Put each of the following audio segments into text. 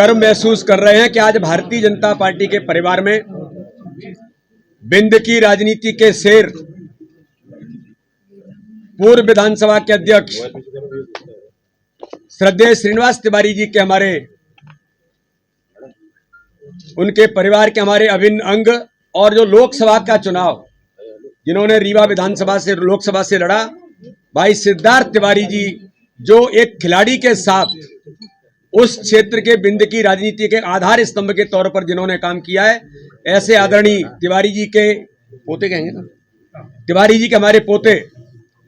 गर्व महसूस कर रहे हैं कि आज भारतीय जनता पार्टी के परिवार में बिंद की राजनीति के शेर, पूर्व विधानसभा के अध्यक्ष श्रद्धेय श्रीनिवास तिवारी जी के उनके परिवार के हमारे अभिन्न अंग और जो लोकसभा का चुनाव जिन्होंने रीवा विधानसभा से लोकसभा से लड़ा, भाई सिद्धार्थ तिवारी जी जो एक खिलाड़ी के साथ उस क्षेत्र के बिंद की राजनीति के आधार स्तंभ के तौर पर जिन्होंने काम किया है, ऐसे आदरणीय तिवारी जी के पोते कहेंगे ना, तिवारी जी के हमारे पोते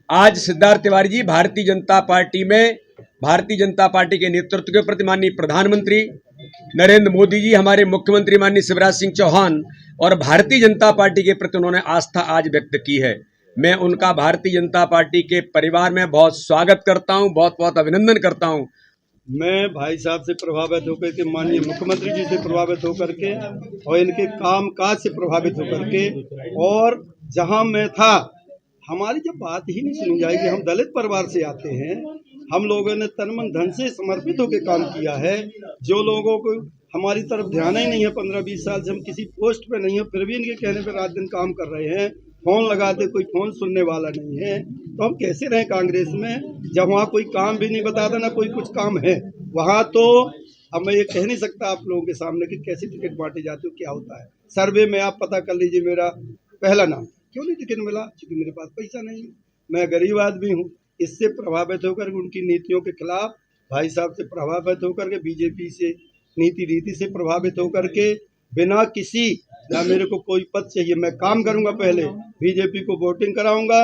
आज सिद्धार्थ तिवारी जी भारतीय जनता पार्टी में, भारतीय जनता पार्टी के नेतृत्व के प्रति माननीय प्रधानमंत्री नरेंद्र मोदी जी, हमारे मुख्यमंत्री माननीय शिवराज सिंह चौहान और भारतीय जनता पार्टी के प्रति उन्होंने आस्था आज व्यक्त की है। मैं उनका भारतीय जनता पार्टी के परिवार में बहुत स्वागत करता हूं, बहुत बहुत अभिनंदन करता हूं। मैं भाई साहब से प्रभावित होकर के, माननीय मुख्यमंत्री जी से प्रभावित होकर के और इनके काम काज से प्रभावित होकर के, और जहां मैं था हमारी जब बात ही नहीं सुनी जाएगी। हम दलित परिवार से आते हैं, हम लोगों ने तन मन धन से समर्पित होकर काम किया है। जो लोगों को हमारी तरफ ध्यान ही नहीं है, 15-20 साल से हम किसी पोस्ट पे नहीं है, फिर भी इनके कहने पे रात दिन काम कर रहे हैं। फोन लगाते कोई फोन सुनने वाला नहीं है, तो हम कैसे रहें कांग्रेस में जब वहाँ कोई काम भी नहीं बताता, ना कोई कुछ काम है वहाँ। तो अब मैं ये कह नहीं सकता आप लोगों के सामने कि कैसे टिकट बांटे जाते हो, क्या होता है। सर्वे में आप पता कर लीजिए, मेरा पहला नाम क्यों नहीं टिकट मिला, क्योंकि मेरे पास पैसा नहीं है, मैं गरीब आदमी हूँ। इससे प्रभावित होकर उनकी नीतियों के खिलाफ, भाई साहब से प्रभावित होकर के, बीजेपी से नीति रीति से प्रभावित होकर के, बिना किसी ना मेरे को कोई पद चाहिए, मैं काम करूंगा, पहले बीजेपी को वोटिंग कराऊंगा।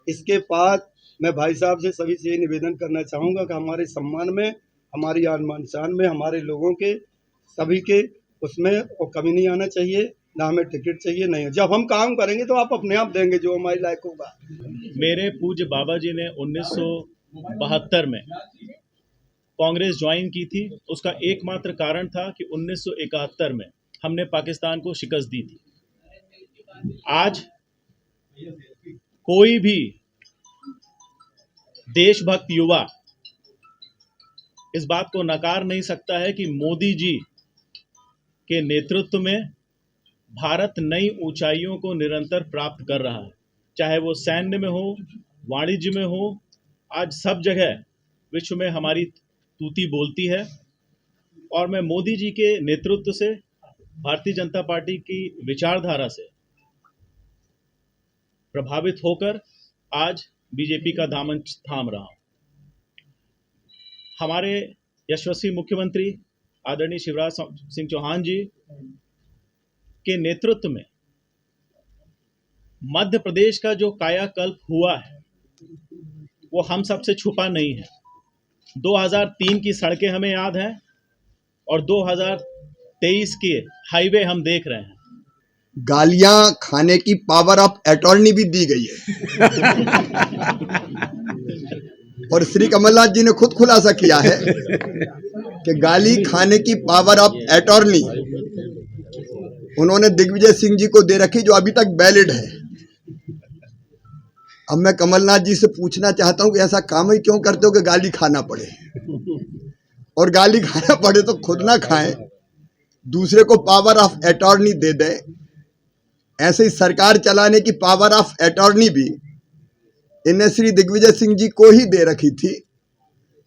इसके बाद मैं भाई साहब से सभी से निवेदन करना चाहूँगा कि हमारे सम्मान में, हमारी आन शान में, हमारे लोगों के सभी के उसमें और कमी नहीं आना चाहिए, ना हमें टिकट चाहिए। नहीं, जब हम काम करेंगे तो आप अपने आप देंगे जो हमारी लायक होगा। मेरे पूज्य बाबा जी ने 1972 में कांग्रेस ज्वाइन की थी। उसका एकमात्र कारण था कि 1971 में हमने पाकिस्तान को शिकस्त दी थी। आज कोई भी देशभक्त युवा इस बात को नकार नहीं सकता है कि मोदी जी के नेतृत्व में भारत नई ऊंचाइयों को निरंतर प्राप्त कर रहा है, चाहे वो सैन्य में हो, वाणिज्य में हो। आज सब जगह विश्व में हमारी तूती बोलती है, और मैं मोदी जी के नेतृत्व से, भारतीय जनता पार्टी की विचारधारा से प्रभावित होकर आज बीजेपी का दामन थाम रहा हूं। हमारे यशस्वी मुख्यमंत्री आदरणीय शिवराज सिंह चौहान जी के नेतृत्व में मध्य प्रदेश का जो कायाकल्प हुआ है वो हम सबसे छुपा नहीं है। 2003 की सड़कें हमें याद हैं और 2023 के हाईवे हम देख रहे हैं। गालियां खाने की पावर ऑफ अटॉर्नी भी दी गई है और श्री कमलनाथ जी ने खुद खुलासा किया है कि गाली खाने की पावर ऑफ अटॉर्नी उन्होंने दिग्विजय सिंह जी को दे रखी, जो अभी तक वैलिड है। अब मैं कमलनाथ जी से पूछना चाहता हूं कि ऐसा काम ही क्यों करते हो कि गाली खाना पड़े, और गाली खाना पड़े तो खुद ना खाएं, दूसरे को पावर ऑफ अटॉर्नी दे दें। ऐसे ही सरकार चलाने की पावर ऑफ अटॉर्नी भी इन्हें श्री दिग्विजय सिंह जी को ही दे रखी थी।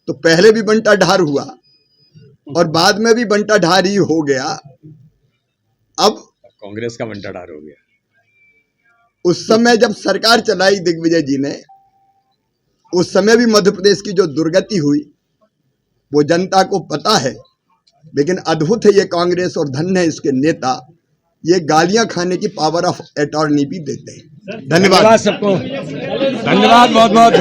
तो पहले भी बंटा ढार हुआ और बाद में भी बंटा ढार ही हो गया। अब कांग्रेस का बंटा ढार हो गया। उस समय जब सरकार चलाई दिग्विजय जी ने, उस समय भी मध्य प्रदेश की जो दुर्गति हुई वो जनता को पता है। लेकिन अद्भुत है ये कांग्रेस और धन्य है इसके नेता, ये गालियां खाने की पावर ऑफ अटॉर्नी भी देते हैं। धन्यवाद सबको, धन्यवाद बहुत बहुत।